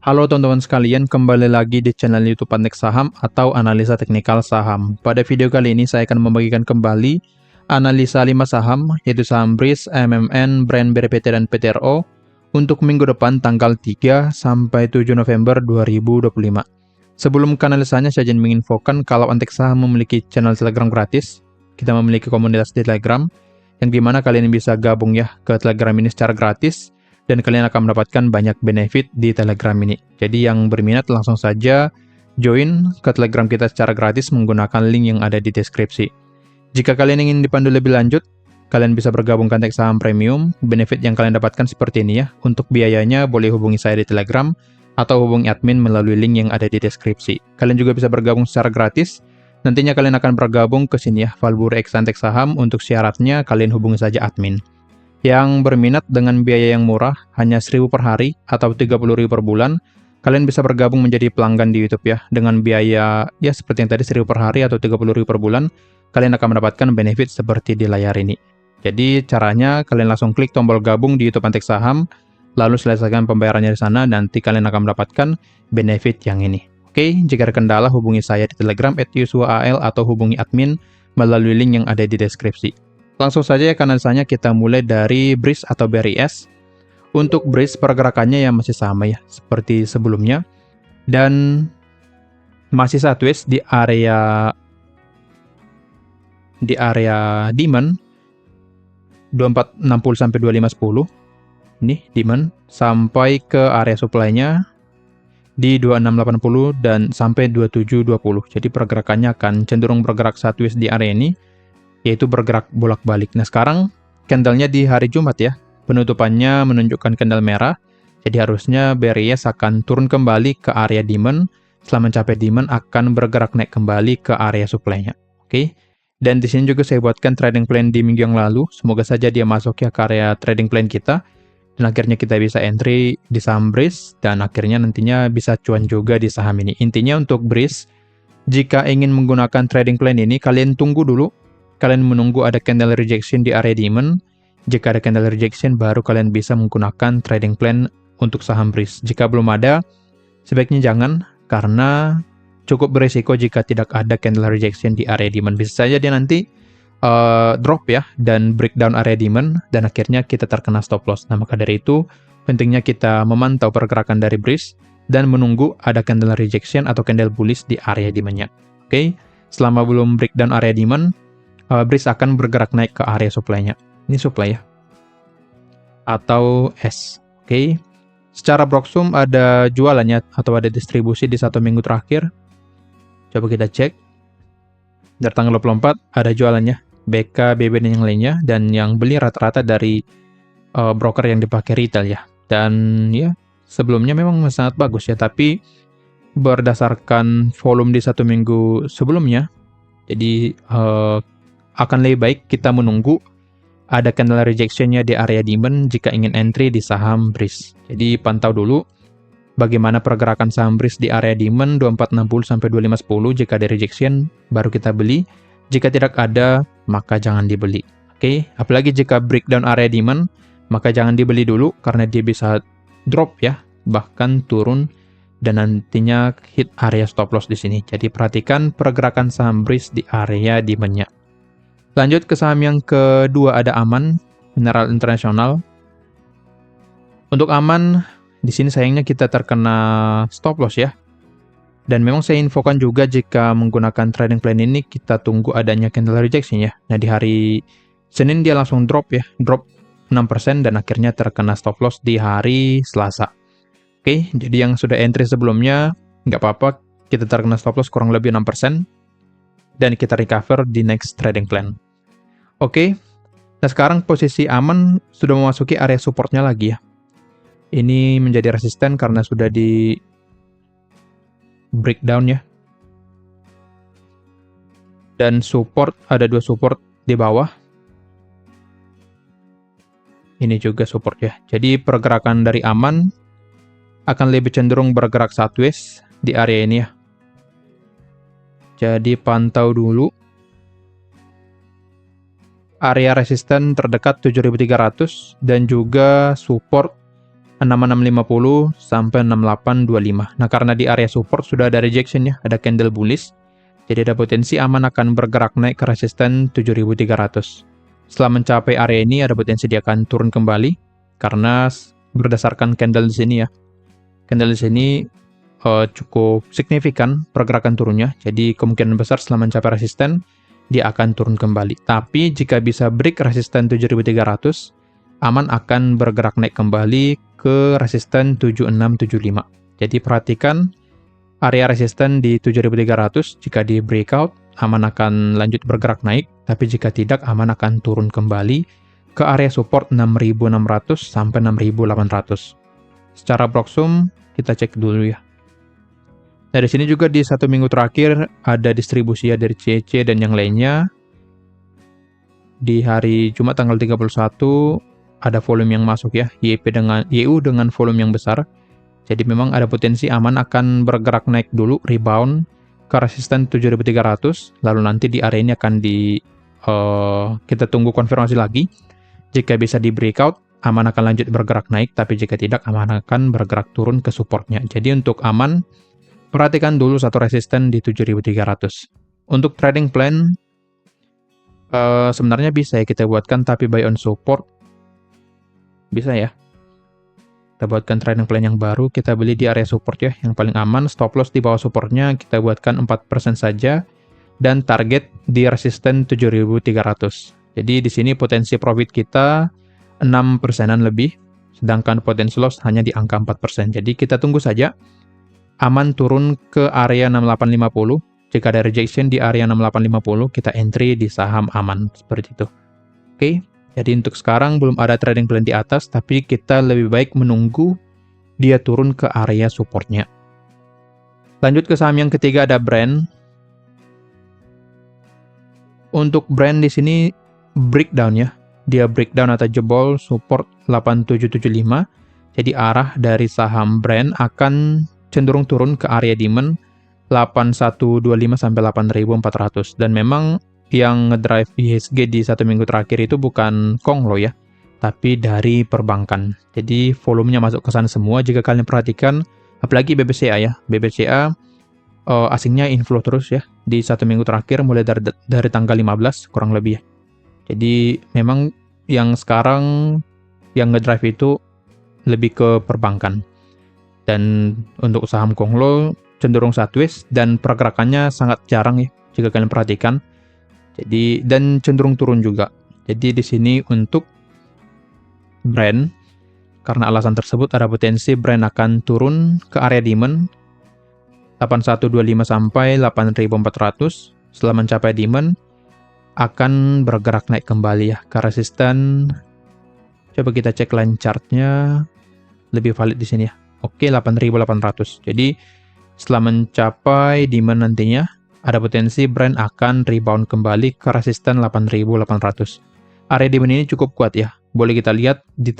Halo teman-teman sekalian, kembali lagi di channel YouTube Antek Saham atau Analisa Teknikal Saham. Pada video kali ini saya akan membagikan kembali analisa 5 saham, yaitu saham BRIS, MMN, Brand BRPT, dan PTRO untuk minggu depan tanggal 3 sampai 7 November 2025. Sebelum ke analisanya, saya izin menginfokan kalau Antek Saham memiliki channel Telegram gratis. Kita memiliki komunitas di Telegram, yang dimana kalian bisa gabung ya ke Telegram ini secara gratis, dan kalian akan mendapatkan banyak benefit di Telegram ini. Jadi yang berminat langsung saja join ke Telegram kita secara gratis menggunakan link yang ada di deskripsi. Jika kalian ingin dipandu lebih lanjut, kalian bisa bergabung ke Antek Saham Premium. Benefit yang kalian dapatkan seperti ini ya. Untuk biayanya boleh hubungi saya di Telegram atau hubungi admin melalui link yang ada di deskripsi. Kalian juga bisa bergabung secara gratis. Nantinya kalian akan bergabung ke sini ya, Valbur X Antek Saham. Untuk syaratnya kalian hubungi saja admin. Yang berminat dengan biaya yang murah, hanya 1.000 per hari atau 30.000 per bulan, kalian bisa bergabung menjadi pelanggan di YouTube ya. Dengan biaya ya seperti yang tadi 1.000 per hari atau 30.000 per bulan, kalian akan mendapatkan benefit seperti di layar ini. Jadi caranya kalian langsung klik tombol gabung di YouTube Antek Saham, lalu selesaikan pembayarannya di sana, nanti kalian akan mendapatkan benefit yang ini. Oke, jika ada kendala hubungi saya di Telegram @yusuaal atau hubungi admin melalui link yang ada di deskripsi. Langsung saja ya analisanya, kita mulai dari BRIS atau BRIS. Untuk BRIS pergerakannya yang masih sama ya, seperti sebelumnya. Dan masih sideways di area demand 2460 sampai 2510. Ini demand sampai ke area supply-nya di 2680 dan sampai 2720. Jadi pergerakannya akan cenderung bergerak sideways di area ini, yaitu bergerak bolak-balik. Nah sekarang candlenya di hari Jumat ya, penutupannya menunjukkan candle merah, jadi harusnya BRIS akan turun kembali ke area demand. Setelah mencapai demand akan bergerak naik kembali ke area supply-nya. Oke. Dan di sini juga saya buatkan trading plan di minggu yang lalu, semoga saja dia masuk ya ke area trading plan kita, dan akhirnya kita bisa entry di saham BRIS, dan akhirnya nantinya bisa cuan juga di saham ini. Intinya untuk BRIS, jika ingin menggunakan trading plan ini, kalian tunggu dulu. Kalian menunggu ada candle rejection di area demand. Jika ada candle rejection, baru kalian bisa menggunakan trading plan untuk saham BRIS. Jika belum ada, sebaiknya jangan, karena cukup berisiko jika tidak ada candle rejection di area demand. Bisa saja dia nanti drop ya, dan breakdown area demand, dan akhirnya kita terkena stop loss. Nah, maka dari itu, pentingnya kita memantau pergerakan dari BRIS, dan menunggu ada candle rejection atau candle bullish di area demand-nya. Oke, selama belum breakdown area demand, BRIS akan bergerak naik ke area supply-nya. Ini supply ya. Atau S. Oke. Secara broksum ada jualannya atau ada distribusi di 1 minggu terakhir. Coba kita cek. Dari tanggal 24 ada jualannya. BK, BB, dan yang lainnya. Dan yang beli rata-rata dari broker yang dipakai retail ya. Dan ya, sebelumnya memang sangat bagus ya. Tapi berdasarkan volume di 1 minggu sebelumnya, jadi akan lebih baik kita menunggu ada candle rejection-nya di area demand jika ingin entry di saham BRIS. Jadi pantau dulu bagaimana pergerakan saham BRIS di area demand 2460 sampai 2510. Jika ada rejection baru kita beli. Jika tidak ada, maka jangan dibeli. Oke, apalagi jika breakdown area demand, maka jangan dibeli dulu karena dia bisa drop ya, bahkan turun dan nantinya hit area stop loss di sini. Jadi perhatikan pergerakan saham BRIS di area demand-nya. Lanjut ke saham yang kedua, ada Aman Mineral Internasional. Untuk Aman, di sini sayangnya kita terkena stop loss ya. Dan memang saya infokan juga jika menggunakan trading plan ini kita tunggu adanya candle rejection ya. Nah di hari Senin dia langsung drop ya, drop 6% dan akhirnya terkena stop loss di hari Selasa. Oke, jadi yang sudah entry sebelumnya nggak apa-apa, kita terkena stop loss kurang lebih 6%. Dan kita recover di next trading plan. Oke, nah sekarang posisi Aman sudah memasuki area supportnya lagi ya. Ini menjadi resisten karena sudah di breakdown ya. Dan support, ada 2 support di bawah. Ini juga support ya. Jadi pergerakan dari Aman akan lebih cenderung bergerak sideways di area ini ya. Jadi pantau dulu. Area resisten terdekat 7.300 dan juga support 6650 sampai 6825. Nah, karena di area support sudah ada rejection ya, ada candle bullish. Jadi ada potensi aman akan bergerak naik ke resisten 7300. Setelah mencapai area ini ada potensi dia akan turun kembali karena berdasarkan candle di sini ya. Candle di sini cukup signifikan pergerakan turunnya. Jadi kemungkinan besar setelah mencapai resisten dia akan turun kembali. Tapi jika bisa break resisten 7300, aman akan bergerak naik kembali ke resisten 7675. Jadi perhatikan area resisten di 7300, jika di breakout, aman akan lanjut bergerak naik, tapi jika tidak, aman akan turun kembali ke area support 6600 sampai 6800. Secara proxum, kita cek dulu ya. Nah, di sini juga di 1 minggu terakhir ada distribusi ya dari CC dan yang lainnya. Di hari Jumat tanggal 31, ada volume yang masuk ya, YU dengan volume yang besar. Jadi memang ada potensi aman akan bergerak naik dulu, rebound ke resisten 7300, lalu nanti di area ini akan kita tunggu konfirmasi lagi. Jika bisa di breakout, aman akan lanjut bergerak naik, tapi jika tidak, aman akan bergerak turun ke supportnya. Jadi untuk aman, perhatikan dulu satu resisten di 7300. Untuk trading plan, sebenarnya bisa ya kita buatkan, tapi buy on support, bisa ya. Kita buatkan trading plan yang baru, kita beli di area support ya, yang paling aman, stop loss di bawah supportnya, kita buatkan 4% saja, dan target di resisten 7300. Jadi di sini potensi profit kita 6%-an lebih, sedangkan potensi loss hanya di angka 4%. Jadi kita tunggu saja, aman turun ke area 6850, jika ada rejection di area 6850, kita entry di saham aman, seperti itu. Oke. Jadi untuk sekarang belum ada trading plan di atas, tapi kita lebih baik menunggu dia turun ke area supportnya. Lanjut ke saham yang ketiga, ada Brand. Untuk Brand di sini breakdown ya. Dia breakdown atau jebol support 8775. Jadi arah dari saham Brand akan cenderung turun ke area demand 8125 sampai 8400. Dan memang yang ngedrive IHSG di 1 minggu terakhir itu bukan Konglo ya, tapi dari perbankan. Jadi volumenya masuk ke sana semua. Jika kalian perhatikan, apalagi BBCA ya, BBCA asingnya inflow terus ya di 1 minggu terakhir mulai dari tanggal 15 kurang lebih ya. Jadi memang yang sekarang yang ngedrive itu lebih ke perbankan. Dan untuk saham Konglo cenderung sideways dan pergerakannya sangat jarang ya jika kalian perhatikan. Jadi dan cenderung turun juga. Jadi di sini untuk Brand, karena alasan tersebut ada potensi Brand akan turun ke area demand 8125 sampai 8400. Setelah mencapai demand akan bergerak naik kembali ya ke resisten. Coba kita cek line chartnya, lebih valid di sini ya. Oke, 8800. Jadi setelah mencapai demand nantinya ada potensi Brand akan rebound kembali ke resisten 8800. Area demand ini cukup kuat ya. Boleh kita lihat di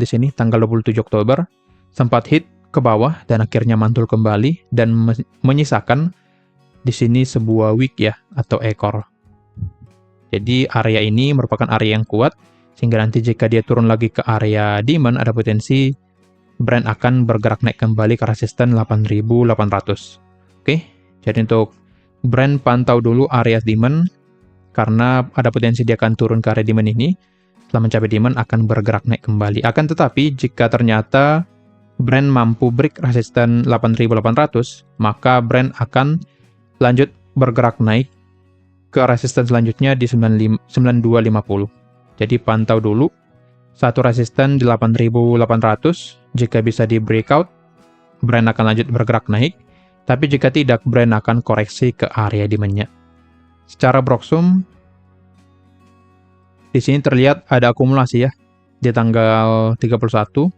sini tanggal 27 Oktober sempat hit ke bawah dan akhirnya mantul kembali dan menyisakan di sini sebuah wick ya atau ekor. Jadi area ini merupakan area yang kuat sehingga nanti jika dia turun lagi ke area demand ada potensi Brand akan bergerak naik kembali ke resisten 8800. Oke. Jadi untuk Brand pantau dulu area demand, karena ada potensi dia akan turun ke area demand ini. Setelah mencapai demand akan bergerak naik kembali. Akan tetapi jika ternyata Brand mampu break resisten 8800, maka Brand akan lanjut bergerak naik ke resisten selanjutnya di 9250. Jadi pantau dulu satu resisten di 8800, jika bisa di breakout, Brand akan lanjut bergerak naik. Tapi jika tidak, Brand akan koreksi ke area demand-nya. Secara proxum, di sini terlihat ada akumulasi ya di tanggal 31.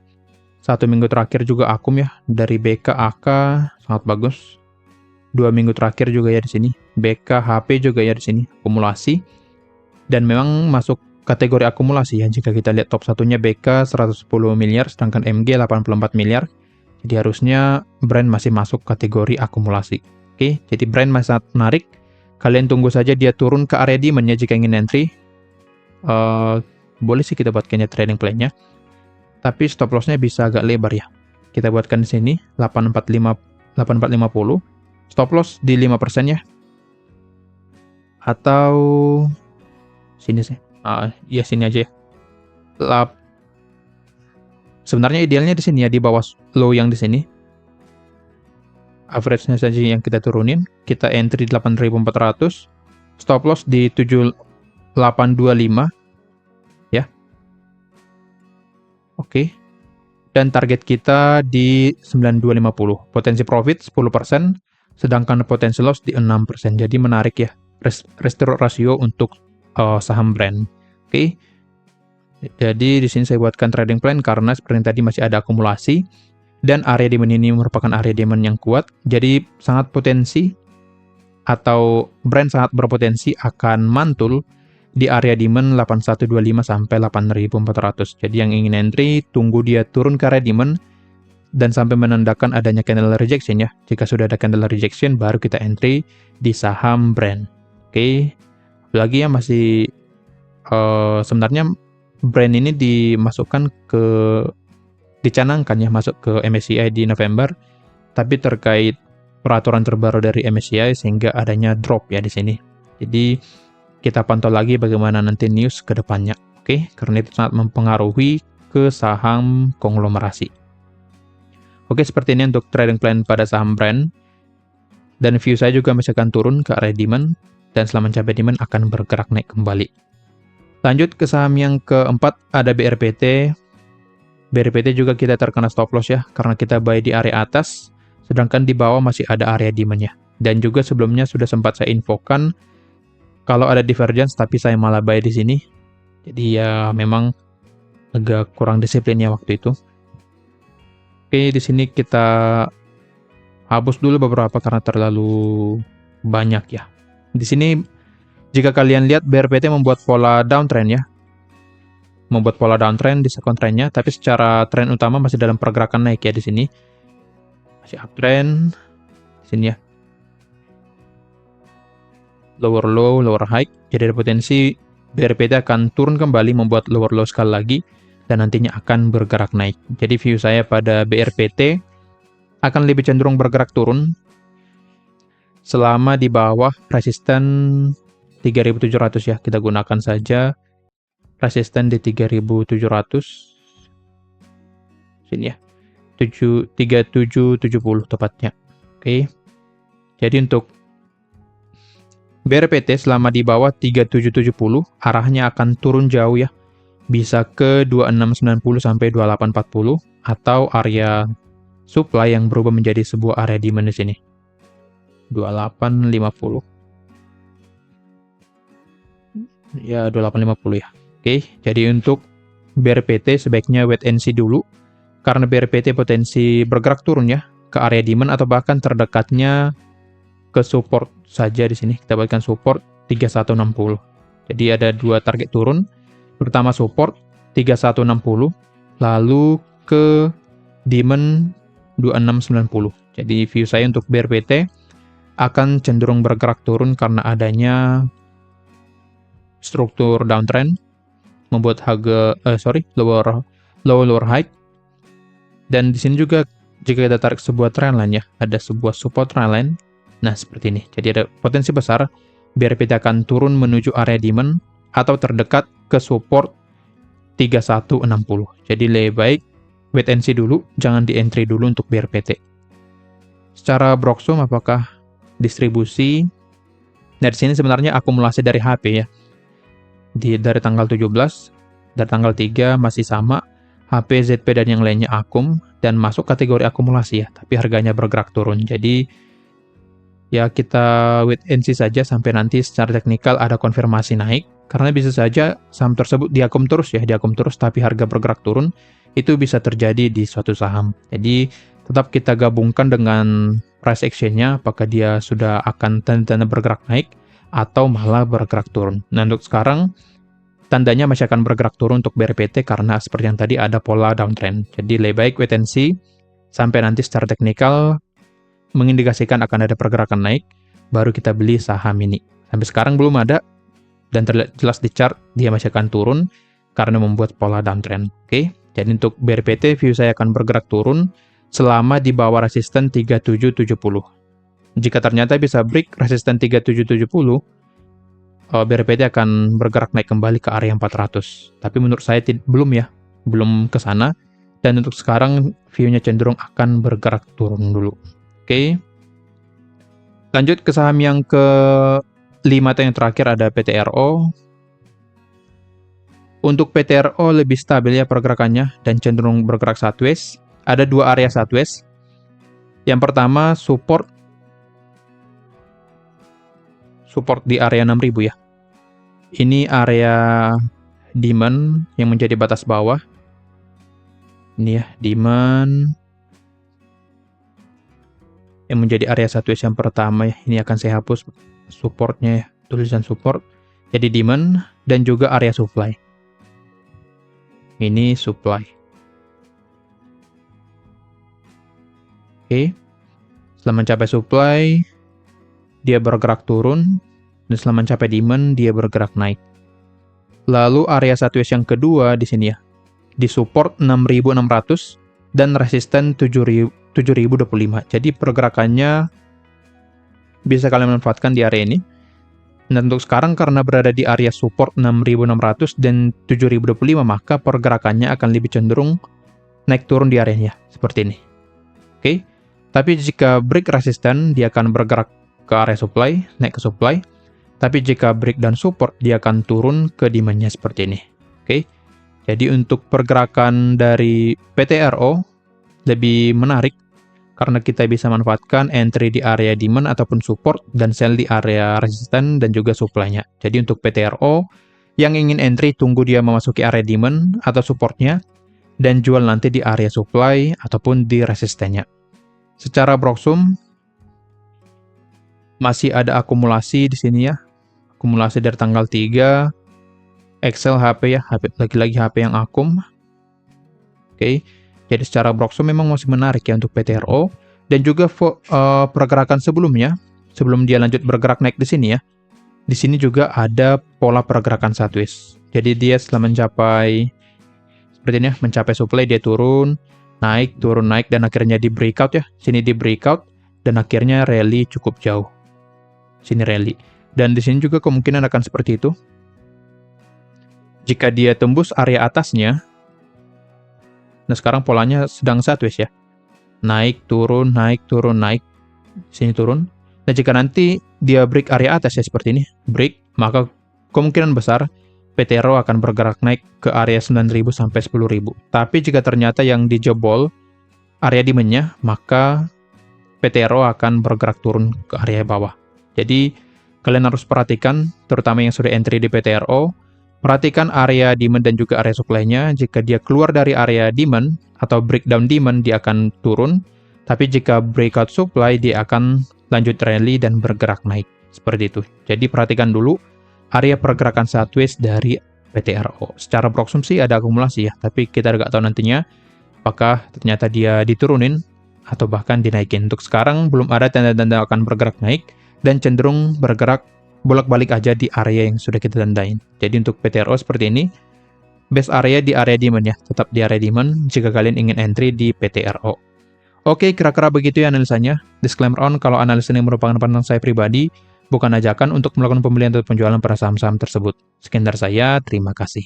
1 minggu terakhir juga akum ya dari BK AK sangat bagus. 2 minggu terakhir juga ya di sini. BK HP juga ya di sini akumulasi. Dan memang masuk kategori akumulasi ya. Jika kita lihat top satunya BK 110 miliar sedangkan MG 84 miliar. Jadi harusnya Brand masih masuk kategori akumulasi. Oke, jadi Brand masih sangat menarik. Kalian tunggu saja dia turun ke area demand-nya jika ingin entry. Boleh sih kita buat kayaknya trading plan-nya. tapi stop lossnya bisa agak lebar ya. Kita buatkan di sini 8450, stop loss di 5% ya. Atau sini sih. Ya sini aja ya. Sebenarnya idealnya di sini ya, di bawah low yang di sini. Average-nya saja yang kita turunin. Kita entry 8400, stop loss di 7825 ya. Oke. Dan target kita di 9250. Potensi profit 10%, sedangkan potensi loss di 6%. Jadi menarik ya. Risk ratio untuk saham brand. Oke. Jadi di sini saya buatkan trading plan karena seperti yang tadi masih ada akumulasi dan area demand ini merupakan area demand yang kuat. Jadi sangat potensi atau brand sangat berpotensi akan mantul di area demand 8125 sampai 8400. Jadi yang ingin entry tunggu dia turun ke area demand dan sampai menandakan adanya candle rejection ya. Jika sudah ada candle rejection baru kita entry di saham brand. Oke. Lagi yang masih sebenarnya brand ini dicanangkan ya masuk ke MSCI di November, tapi terkait peraturan terbaru dari MSCI sehingga adanya drop ya di sini. Jadi kita pantau lagi bagaimana nanti news ke depannya. Oke, karena itu sangat mempengaruhi ke saham konglomerasi. Oke, seperti ini untuk trading plan pada saham brand. Dan view saya juga masih akan turun ke area demand dan setelah mencapai demand akan bergerak naik kembali. Lanjut ke saham yang keempat, ada BRPT. BRPT juga kita terkena stop loss ya, karena kita buy di area atas, sedangkan di bawah masih ada area demand-nya. Dan juga sebelumnya sudah sempat saya infokan, kalau ada divergence, tapi saya malah buy di sini. Jadi ya memang agak kurang disiplin ya waktu itu. Oke, di sini kita hapus dulu beberapa karena terlalu banyak ya. Di sini jika kalian lihat BRPT membuat pola downtrend ya. Membuat pola downtrend di second trendnya, tapi secara trend utama masih dalam pergerakan naik ya di sini. Masih uptrend di sini ya. Lower low, lower high. Jadi ada potensi BRPT akan turun kembali membuat lower low sekali lagi dan nantinya akan bergerak naik. Jadi view saya pada BRPT akan lebih cenderung bergerak turun selama di bawah resisten 3700 ya, kita gunakan saja resisten di 3700 sini ya, 3770 tepatnya. Oke. Jadi untuk BRPT selama di bawah 3770 arahnya akan turun jauh ya, bisa ke 2690 sampai 2840 atau area supply yang berubah menjadi sebuah area demand di sini 2850 ya, 2850 ya. Oke, jadi untuk BRPT sebaiknya wait and see dulu karena BRPT potensi bergerak turun ya ke area demand atau bahkan terdekatnya ke support saja di sini. Kita buatkan support 3160. Jadi ada dua target turun. Pertama support 3160, lalu ke demand 2690. Jadi view saya untuk BRPT akan cenderung bergerak turun karena adanya struktur downtrend membuat harga lower high. Dan di sini juga jika kita tarik sebuah trendline ya, ada sebuah support trendline. Nah, seperti ini. Jadi ada potensi besar BRPT akan turun menuju area demand atau terdekat ke support 3160. Jadi lebih baik wait and see dulu, jangan di entry dulu untuk BRPT. Secara Broxom apakah distribusi? Nah, di sini sebenarnya akumulasi dari HP ya. Dari tanggal 17, dari tanggal 3 masih sama, HP, ZP, dan yang lainnya akum, dan masuk kategori akumulasi ya, tapi harganya bergerak turun. Jadi, ya kita wait and see saja sampai nanti secara teknikal ada konfirmasi naik, karena bisa saja saham tersebut diakum terus, tapi harga bergerak turun, itu bisa terjadi di suatu saham. Jadi, tetap kita gabungkan dengan price action-nya, apakah dia sudah akan tanda-tanda bergerak naik, atau malah bergerak turun. Nah, untuk sekarang, tandanya masih akan bergerak turun untuk BRPT karena seperti yang tadi ada pola downtrend. Jadi, lebih baik wait and see sampai nanti secara teknikal mengindikasikan akan ada pergerakan naik, baru kita beli saham ini. Sampai sekarang belum ada, dan terlihat jelas di chart dia masih akan turun karena membuat pola downtrend. Oke, Jadi untuk BRPT view saya akan bergerak turun selama di bawah resisten 3770. Jika ternyata bisa break resisten 3770, BRPT akan bergerak naik kembali ke area 400. Tapi menurut saya belum ke sana. Dan untuk sekarang view-nya cenderung akan bergerak turun dulu. Oke. Lanjut ke saham yang ke-5 atau yang terakhir ada PTRO. Untuk PTRO lebih stabil ya pergerakannya dan cenderung bergerak sideways. Ada dua area sideways. Yang pertama support di area 6000 ya. Ini area demand yang menjadi batas bawah. Ini ya, demand yang menjadi area sideways yang pertama ya. Ini akan saya hapus supportnya ya, tulisan support. Jadi demand dan juga area supply. Ini supply. Oke. Setelah mencapai supply, dia bergerak turun. Dan setelah mencapai demand, dia bergerak naik. Lalu area sideways yang kedua di sini ya. Di support 6.600 dan resisten 7.025. Jadi pergerakannya bisa kalian manfaatkan di area ini. Dan untuk sekarang karena berada di area support 6.600 dan 7.025, maka pergerakannya akan lebih cenderung naik turun di areanya seperti ini. Oke. Tapi jika break resisten, dia akan bergerak ke area supply, naik ke supply. Tapi jika break dan support, dia akan turun ke demand-nya seperti ini. Oke. Jadi untuk pergerakan dari PTRO lebih menarik karena kita bisa manfaatkan entry di area demand ataupun support dan sell di area resisten dan juga supply-nya. Jadi untuk PTRO yang ingin entry tunggu dia memasuki area demand atau support-nya dan jual nanti di area supply ataupun di resistennya. Secara broksum masih ada akumulasi di sini ya. Akumulasi dari tanggal 3 Excel HP ya, lagi-lagi HP yang akum. Oke. Jadi secara broksum memang masih menarik ya untuk PTRO dan juga pergerakan sebelumnya, sebelum dia lanjut bergerak naik di sini ya. Di sini juga ada pola pergerakan sideways. Jadi dia setelah mencapai seperti ini ya, mencapai supply dia turun, naik, dan akhirnya di breakout ya. Sini di breakout dan akhirnya rally cukup jauh. Sini rally. Dan di sini juga kemungkinan akan seperti itu. Jika dia tembus area atasnya, nah sekarang polanya sedang sideways ya. Naik, turun, naik, turun, naik. Sini turun. Nah jika nanti dia break area atas ya seperti ini, break, maka kemungkinan besar PTRO akan bergerak naik ke area 9.000 sampai 10.000. Tapi jika ternyata yang dijebol area demand-nya, maka PTRO akan bergerak turun ke area bawah. Jadi kalian harus perhatikan, terutama yang sudah entry di PTRO, perhatikan area demand dan juga area supply-nya. Jika dia keluar dari area demand atau breakdown demand, dia akan turun. Tapi jika breakout supply, dia akan lanjut rally dan bergerak naik. Seperti itu. Jadi perhatikan dulu area pergerakan sideways dari PTRO. Secara broksum sih ada akumulasi ya, tapi kita nggak tahu nantinya apakah ternyata dia diturunin atau bahkan dinaikin. Untuk sekarang belum ada tanda-tanda akan bergerak naik dan cenderung bergerak bolak-balik aja di area yang sudah kita tandain. Jadi untuk PTRO seperti ini, best area di area demand ya, tetap di area demand jika kalian ingin entry di PTRO. Oke, kira-kira begitu ya analisanya. Disclaimer on, kalau analisa ini merupakan pandangan saya pribadi, bukan ajakan untuk melakukan pembelian atau penjualan pada saham-saham tersebut. Sekian dari saya, terima kasih.